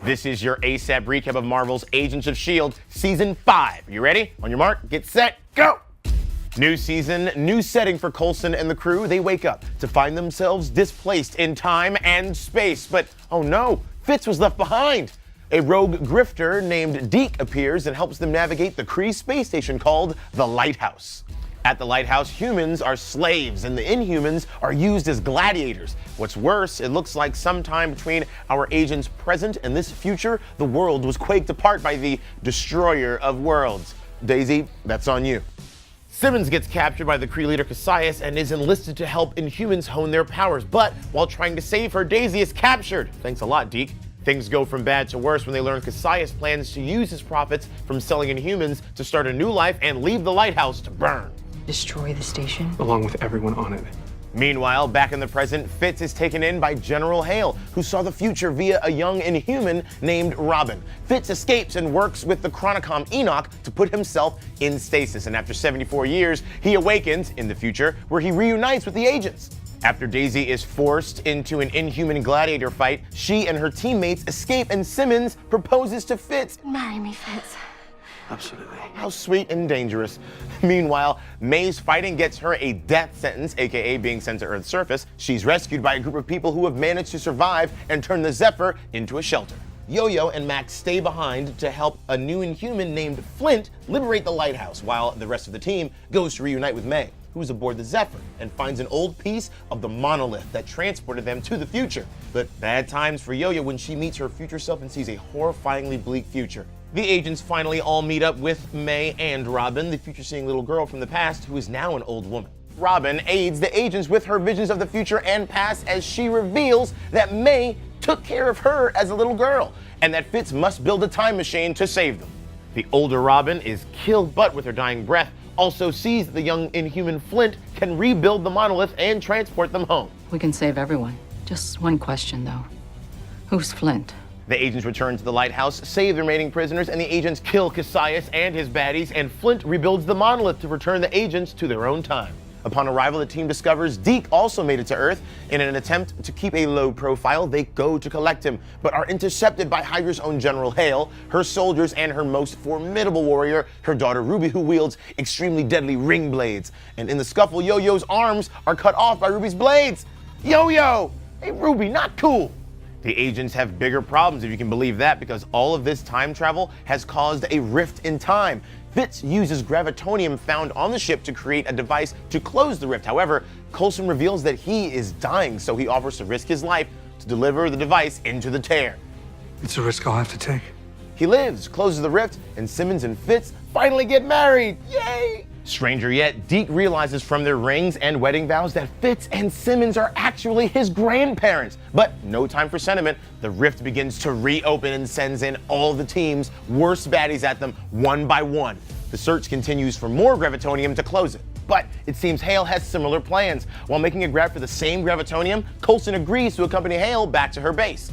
This is your ASAP recap of Marvel's Agents of S.H.I.E.L.D. Season 5. You ready? On your mark, get set, go! New season, new setting for Coulson and the crew. They wake up to find themselves displaced in time and space. But, oh no, Fitz was left behind. A rogue grifter named Deke appears and helps them navigate the Kree space station called the Lighthouse. At the Lighthouse, humans are slaves and the Inhumans are used as gladiators. What's worse, it looks like sometime between our agents' present and this future, the world was quaked apart by the Destroyer of Worlds. Daisy, that's on you. Simmons gets captured by the Kree leader Cassius and is enlisted to help Inhumans hone their powers, but while trying to save her, Daisy is captured. Thanks a lot, Deke. Things go from bad to worse when they learn Cassius plans to use his profits from selling Inhumans to start a new life and leave the Lighthouse to burn. Destroy the station? Along with everyone on it. Meanwhile, back in the present, Fitz is taken in by General S.H.I.E.L.D, who saw the future via a young Inhuman named Robin. Fitz escapes and works with the Chronicom Enoch to put himself in stasis, and after 74 years, he awakens in the future, where he reunites with the agents. After Daisy is forced into an Inhuman gladiator fight, she and her teammates escape and Simmons proposes to Fitz. Marry me, Fitz. Absolutely. How sweet and dangerous. Meanwhile, May's fighting gets her a death sentence, aka being sent to Earth's surface. She's rescued by a group of people who have managed to survive and turn the Zephyr into a shelter. Yo-Yo and Max stay behind to help a new Inhuman named Flint liberate the Lighthouse, while the rest of the team goes to reunite with May, who's aboard the Zephyr and finds an old piece of the monolith that transported them to the future. But bad times for Yo-Yo when she meets her future self and sees a horrifyingly bleak future. The agents finally all meet up with May and Robin, the future-seeing little girl from the past who is now an old woman. Robin aids the agents with her visions of the future and past as she reveals that May took care of her as a little girl and that Fitz must build a time machine to save them. The older Robin is killed, but with her dying breath also sees that the young Inhuman Flint can rebuild the monolith and transport them home. We can save everyone. Just one question, though. Who's Flint? The agents return to the Lighthouse, save the remaining prisoners, and the agents kill Cassius and his baddies, and Flint rebuilds the monolith to return the agents to their own time. Upon arrival, the team discovers Deke also made it to Earth. In an attempt to keep a low profile, they go to collect him, but are intercepted by Hydra's own General S.H.I.E.L.D, her soldiers, and her most formidable warrior, her daughter Ruby, who wields extremely deadly ring blades. And in the scuffle, Yo-Yo's arms are cut off by Ruby's blades. Yo-Yo! Hey, Ruby, not cool! The agents have bigger problems, if you can believe that, because all of this time travel has caused a rift in time. Fitz uses gravitonium found on the ship to create a device to close the rift. However, Coulson reveals that he is dying, so he offers to risk his life to deliver the device into the tear. It's a risk I'll have to take. He lives, closes the rift, and Simmons and Fitz finally get married. Yay! Stranger yet, Deke realizes from their rings and wedding vows that Fitz and Simmons are actually his grandparents. But no time for sentiment. The rift begins to reopen and sends in all the team's worst baddies at them one by one. The search continues for more gravitonium to close it. But it seems S.H.I.E.L.D has similar plans. While making a grab for the same gravitonium, Coulson agrees to accompany S.H.I.E.L.D back to her base.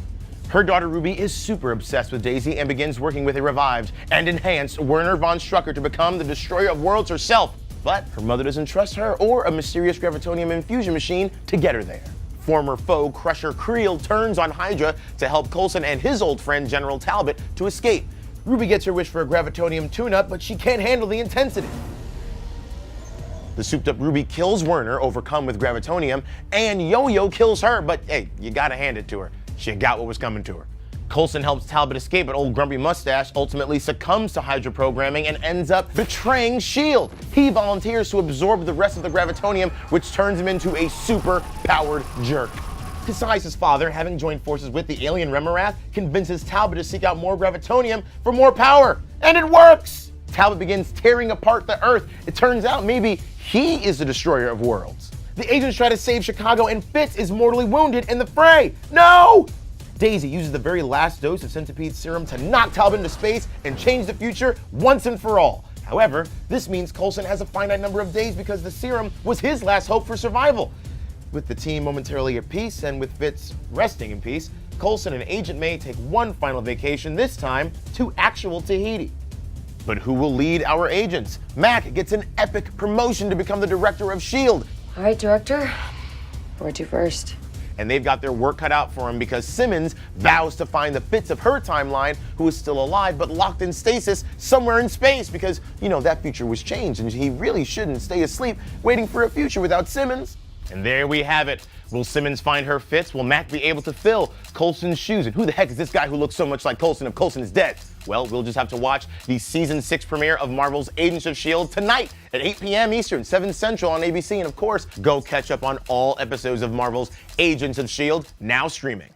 Her daughter Ruby is super obsessed with Daisy and begins working with a revived and enhanced Werner von Strucker to become the Destroyer of Worlds herself. But her mother doesn't trust her or a mysterious gravitonium infusion machine to get her there. Former foe Crusher Creel turns on Hydra to help Coulson and his old friend General Talbot to escape. Ruby gets her wish for a gravitonium tune-up, but she can't handle the intensity. The souped-up Ruby kills Werner, overcome with gravitonium, and Yo-Yo kills her, but hey, you gotta hand it to her. She got what was coming to her. Coulson helps Talbot escape, but old Grumpy Mustache ultimately succumbs to Hydra programming and ends up betraying S.H.I.E.L.D. He volunteers to absorb the rest of the gravitonium, which turns him into a super-powered jerk. Cassius' father, having joined forces with the alien Remorath, convinces Talbot to seek out more gravitonium for more power. And it works! Talbot begins tearing apart the Earth. It turns out maybe he is the Destroyer of Worlds. The agents try to save Chicago, and Fitz is mortally wounded in the fray. No! Daisy uses the very last dose of Centipede serum to knock Talbot into space and change the future once and for all. However, this means Coulson has a finite number of days because the serum was his last hope for survival. With the team momentarily at peace and with Fitz resting in peace, Coulson and Agent May take one final vacation, this time to actual Tahiti. But who will lead our agents? Mac gets an epic promotion to become the director of S.H.I.E.L.D. All right, Director. Where to first? and they've got their work cut out for him because Simmons vows to find the Fitz of her timeline who is still alive but locked in stasis somewhere in space because, you know, that future was changed and he really shouldn't stay asleep waiting for a future without Simmons. And there we have it. Will Simmons find her Fitz? Will Mac be able to fill Coulson's shoes? And who the heck is this guy who looks so much like Coulson if Coulson is dead? Well, we'll just have to watch the season 6 premiere of Marvel's Agents of S.H.I.E.L.D. tonight at 8 p.m. Eastern, 7 Central on ABC. And of course, go catch up on all episodes of Marvel's Agents of S.H.I.E.L.D. now streaming.